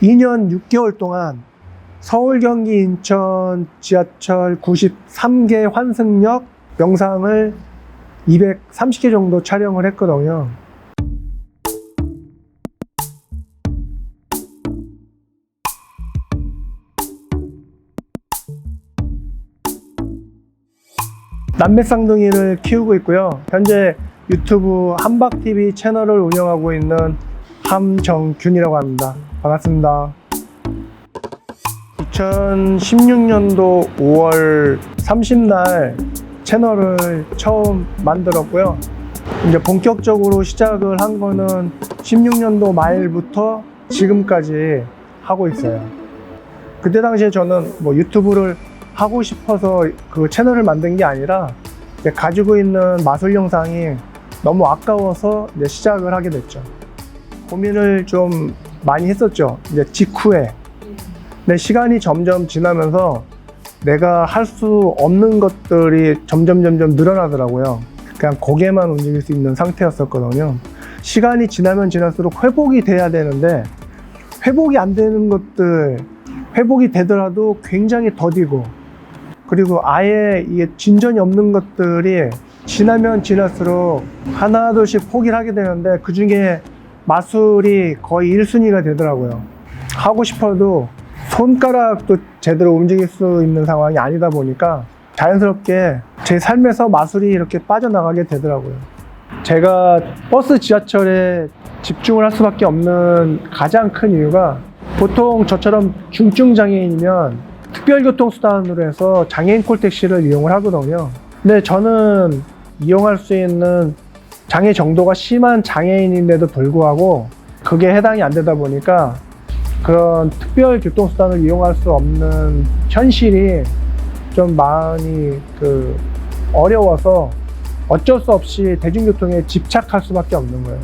2년 6개월 동안 서울, 경기, 인천 지하철 93개 환승역 영상을 230개 정도 촬영을 했거든요. 남매쌍둥이를 키우고 있고요. 현재 유튜브 함박TV 채널을 운영하고 있는 함정균이라고 합니다. 반갑습니다. 2016년도 5월 30날 채널을 처음 만들었고요. 이제 본격적으로 시작을 한 거는 16년도 말부터 지금까지 하고 있어요. 그때 당시에 저는 유튜브를 하고 싶어서 그 채널을 만든 게 아니라 가지고 있는 마술 영상이 너무 아까워서 이제 시작을 하게 됐죠. 고민을 좀 많이 했었죠. 이제 직후에. 근데 시간이 점점 지나면서 내가 할 수 없는 것들이 점점 늘어나더라고요. 그냥 고개만 움직일 수 있는 상태였었거든요. 시간이 지나면 지날수록 회복이 돼야 되는데 회복이 안 되는 것들, 회복이 되더라도 굉장히 더디고, 그리고 아예 이게 진전이 없는 것들이 지나면 지날수록 하나둘씩 포기를 하게 되는데 그 중에 마술이 거의 1순위가 되더라고요. 하고 싶어도 손가락도 제대로 움직일 수 있는 상황이 아니다 보니까 자연스럽게 제 삶에서 마술이 이렇게 빠져나가게 되더라고요. 제가 버스 지하철에 집중을 할 수밖에 없는 가장 큰 이유가, 보통 저처럼 중증 장애인이면 특별교통수단으로 해서 장애인 콜택시를 이용을 하거든요. 근데 저는 이용할 수 있는 장애 정도가 심한 장애인인데도 불구하고 그게 해당이 안 되다 보니까 그런 특별교통수단을 이용할 수 없는 현실이 좀 많이 어려워서 어쩔 수 없이 대중교통에 집착할 수밖에 없는 거예요.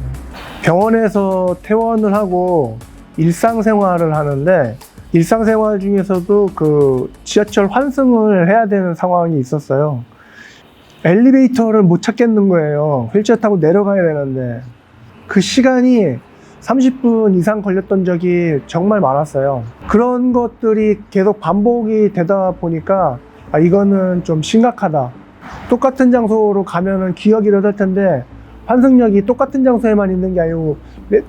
병원에서 퇴원을 하고 일상생활을 하는데, 일상생활 중에서도 그 지하철 환승을 해야 되는 상황이 있었어요. 엘리베이터를 못 찾겠는 거예요. 휠체어 타고 내려가야 되는데 그 시간이 30분 이상 걸렸던 적이 정말 많았어요. 그런 것들이 계속 반복이 되다 보니까 이거는 좀 심각하다. 똑같은 장소로 가면은 기억이 이러될 텐데 환승역이 똑같은 장소에만 있는 게 아니고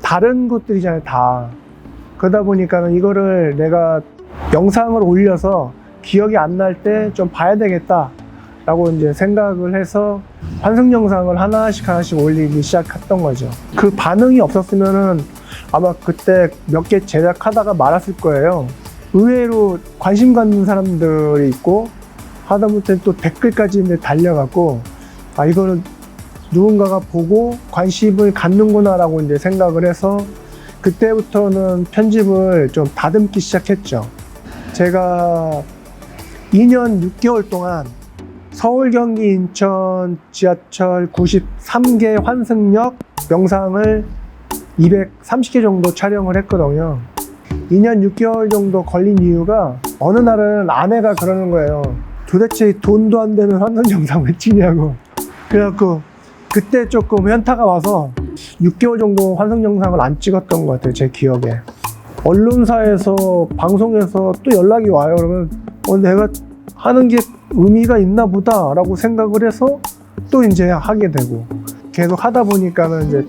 다른 곳들이잖아요, 다. 그러다 보니까는 이거를 내가 영상을 올려서 기억이 안 날 때 좀 봐야 되겠다 라고 이제 생각을 해서 환승 영상을 하나씩 올리기 시작했던 거죠. 그 반응이 없었으면은 아마 그때 몇 개 제작하다가 말았을 거예요. 의외로 관심 갖는 사람들이 있고 하다못해 또 댓글까지 달려갖고 이거는 누군가가 보고 관심을 갖는구나 라고 이제 생각을 해서 그때부터는 편집을 좀 다듬기 시작했죠. 제가 2년 6개월 동안 서울, 경기, 인천 지하철 93개 환승역 영상을 230개 정도 촬영을 했거든요. 2년 6개월 정도 걸린 이유가, 어느 날은 아내가 그러는 거예요. 도대체 돈도 안 되는 환승 영상 왜 찍냐고. 그래갖고 그때 조금 현타가 와서 6개월 정도 환승 영상을 안 찍었던 것 같아요, 제 기억에. 언론사에서, 방송에서 또 연락이 와요. 그러면 내가 하는 게 의미가 있나 보다 라고 생각을 해서 또 이제 하게 되고, 계속 하다 보니까는 이제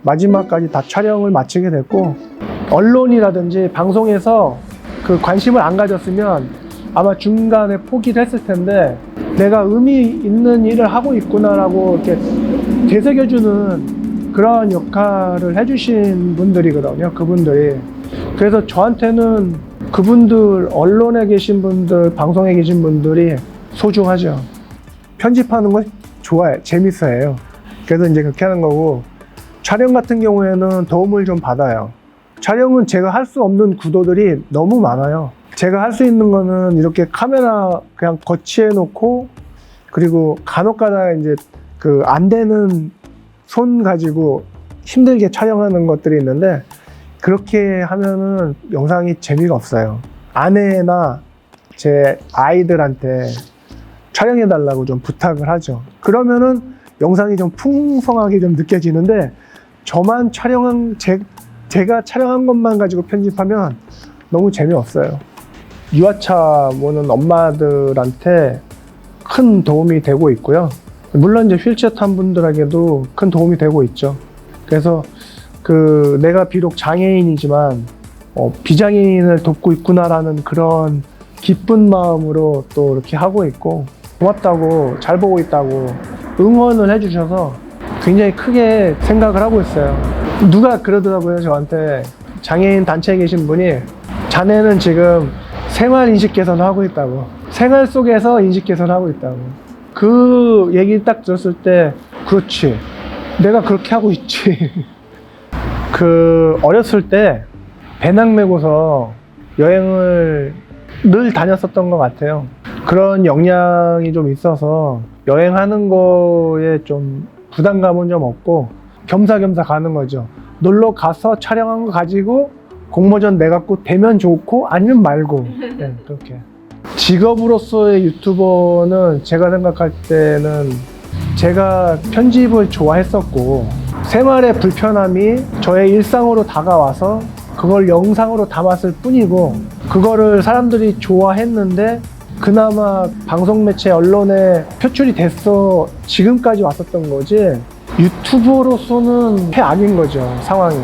마지막까지 다 촬영을 마치게 됐고, 언론이라든지 방송에서 그 관심을 안 가졌으면 아마 중간에 포기를 했을 텐데, 내가 의미 있는 일을 하고 있구나 라고 이렇게 되새겨주는 그런 역할을 해주신 분들이거든요, 그분들이. 그래서 저한테는 그분들, 언론에 계신 분들, 방송에 계신 분들이 소중하죠. 편집하는 걸 좋아해, 재밌어해요. 그래서 이제 그렇게 하는 거고, 촬영 같은 경우에는 도움을 좀 받아요. 촬영은 제가 할 수 없는 구도들이 너무 많아요. 제가 할 수 있는 거는 이렇게 카메라 그냥 거치해 놓고, 그리고 간혹 가다가 이제 그 안 되는 손 가지고 힘들게 촬영하는 것들이 있는데, 그렇게 하면은 영상이 재미가 없어요. 아내나 제 아이들한테 촬영해 달라고 좀 부탁을 하죠. 그러면은 영상이 좀 풍성하게 좀 느껴지는데, 저만 촬영한 제가 촬영한 것만 가지고 편집하면 너무 재미없어요. 유아차 모는 엄마들한테 큰 도움이 되고 있고요. 물론 이제 휠체어 탄 분들에게도 큰 도움이 되고 있죠. 그래서 내가 비록 장애인이지만 비장애인을 돕고 있구나라는 그런 기쁜 마음으로 또 이렇게 하고 있고, 고맙다고, 잘 보고 있다고 응원을 해주셔서 굉장히 크게 생각을 하고 있어요. 누가 그러더라고요, 저한테. 장애인 단체에 계신 분이 자네는 지금 생활 인식 개선을 하고 있다고, 생활 속에서 인식 개선을 하고 있다고. 그 얘기 딱 들었을 때, 그렇지, 내가 그렇게 하고 있지. 어렸을 때 배낭 메고서 여행을 늘 다녔었던 것 같아요. 그런 역량이 좀 있어서 여행하는 거에 좀 부담감은 좀 없고 겸사겸사 가는 거죠. 놀러 가서 촬영한 거 가지고 공모전 내갖고 되면 좋고 아니면 말고. 네, 그렇게. 직업으로서의 유튜버는 제가 생각할 때는 제가 편집을 좋아했었고 생활의 불편함이 저의 일상으로 다가와서 그걸 영상으로 담았을 뿐이고, 그거를 사람들이 좋아했는데 그나마 방송 매체 언론에 표출이 됐어 지금까지 왔었던 거지, 유튜버로서는 최악인 거죠, 상황이.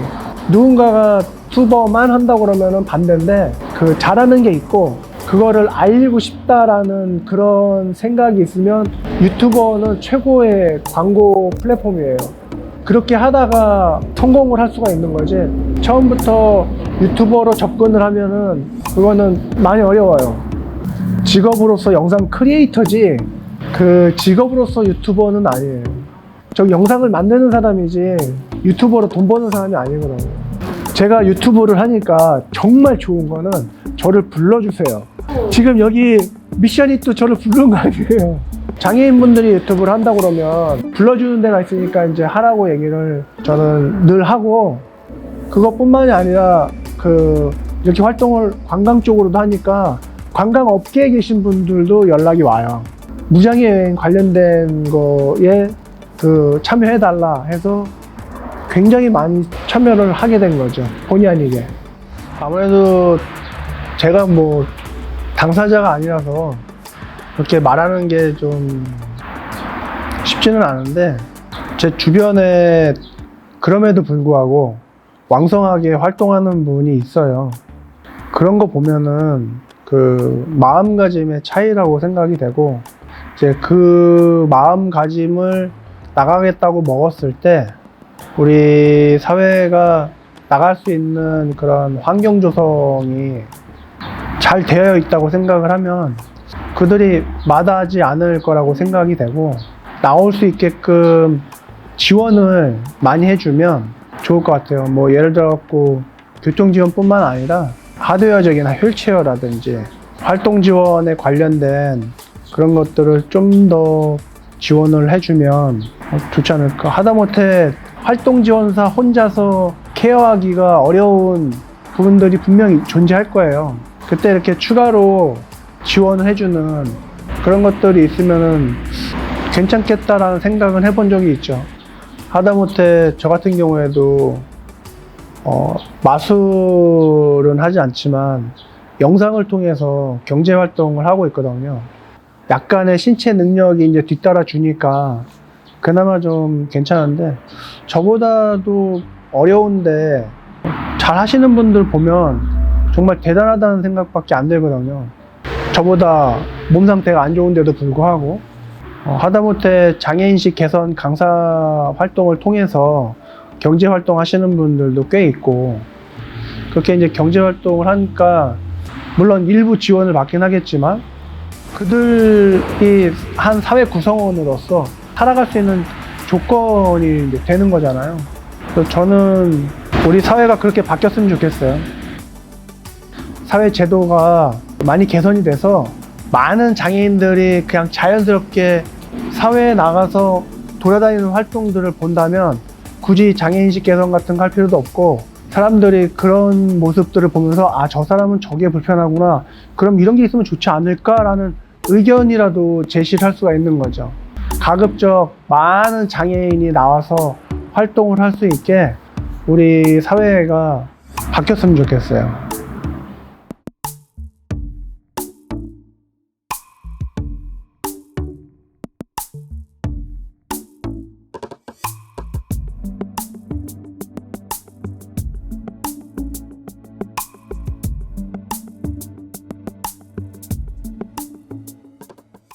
누군가가 유튜버만 한다고 그러면 반대인데, 잘하는 게 있고 그거를 알리고 싶다라는 그런 생각이 있으면 유튜버는 최고의 광고 플랫폼이에요. 그렇게 하다가 성공을 할 수가 있는 거지, 처음부터 유튜버로 접근을 하면은 그거는 많이 어려워요. 직업으로서 영상 크리에이터지 직업으로서 유튜버는 아니에요. 저 영상을 만드는 사람이지 유튜버로 돈 버는 사람이 아니거든요. 제가 유튜브를 하니까 정말 좋은 거는 저를 불러주세요. 지금 여기 미션이 또 저를 부른 거 아니에요. 장애인분들이 유튜브를 한다고 그러면 불러주는 데가 있으니까 이제 하라고 얘기를 저는 늘 하고, 그것뿐만이 아니라 이렇게 활동을 관광 쪽으로도 하니까 관광업계에 계신 분들도 연락이 와요. 무장애 여행 관련된 거에 참여해달라 해서 굉장히 많이 참여를 하게 된 거죠, 본의 아니게. 아무래도 제가 뭐 당사자가 아니라서 그렇게 말하는 게 좀 쉽지는 않은데, 제 주변에 그럼에도 불구하고 왕성하게 활동하는 분이 있어요. 그런 거 보면은 마음가짐의 차이라고 생각이 되고, 이제 그 마음가짐을 나가겠다고 먹었을 때 우리 사회가 나갈 수 있는 그런 환경 조성이 잘 되어 있다고 생각을 하면 그들이 마다하지 않을 거라고 생각이 되고, 나올 수 있게끔 지원을 많이 해주면 좋을 것 같아요. 뭐 예를 들어갖고 교통 지원뿐만 아니라 하드웨어적인 휠체어라든지 활동 지원에 관련된 그런 것들을 좀 더 지원을 해주면 좋지 않을까. 하다못해 활동 지원사 혼자서 케어하기가 어려운 부분들이 분명히 존재할 거예요. 그때 이렇게 추가로 지원을 해주는 그런 것들이 있으면은 괜찮겠다라는 생각은 해본 적이 있죠. 하다못해 저 같은 경우에도 마술은 하지 않지만 영상을 통해서 경제 활동을 하고 있거든요. 약간의 신체 능력이 이제 뒤따라 주니까 그나마 좀 괜찮은데, 저보다도 어려운데 잘 하시는 분들 보면 정말 대단하다는 생각밖에 안 들거든요. 저보다 몸 상태가 안 좋은데도 불구하고 하다못해 장애인식 개선 강사 활동을 통해서 경제 활동 하시는 분들도 꽤 있고, 그렇게 이제 경제 활동을 하니까 물론 일부 지원을 받긴 하겠지만 그들이 한 사회 구성원으로서 살아갈 수 있는 조건이 이제 되는 거잖아요. 그래서 저는 우리 사회가 그렇게 바뀌었으면 좋겠어요. 사회 제도가 많이 개선이 돼서 많은 장애인들이 그냥 자연스럽게 사회에 나가서 돌아다니는 활동들을 본다면 굳이 장애인식 개선 같은 거 할 필요도 없고, 사람들이 그런 모습들을 보면서 저 사람은 저게 불편하구나, 그럼 이런 게 있으면 좋지 않을까라는 의견이라도 제시를 할 수가 있는 거죠. 가급적 많은 장애인이 나와서 활동을 할 수 있게 우리 사회가 바뀌었으면 좋겠어요.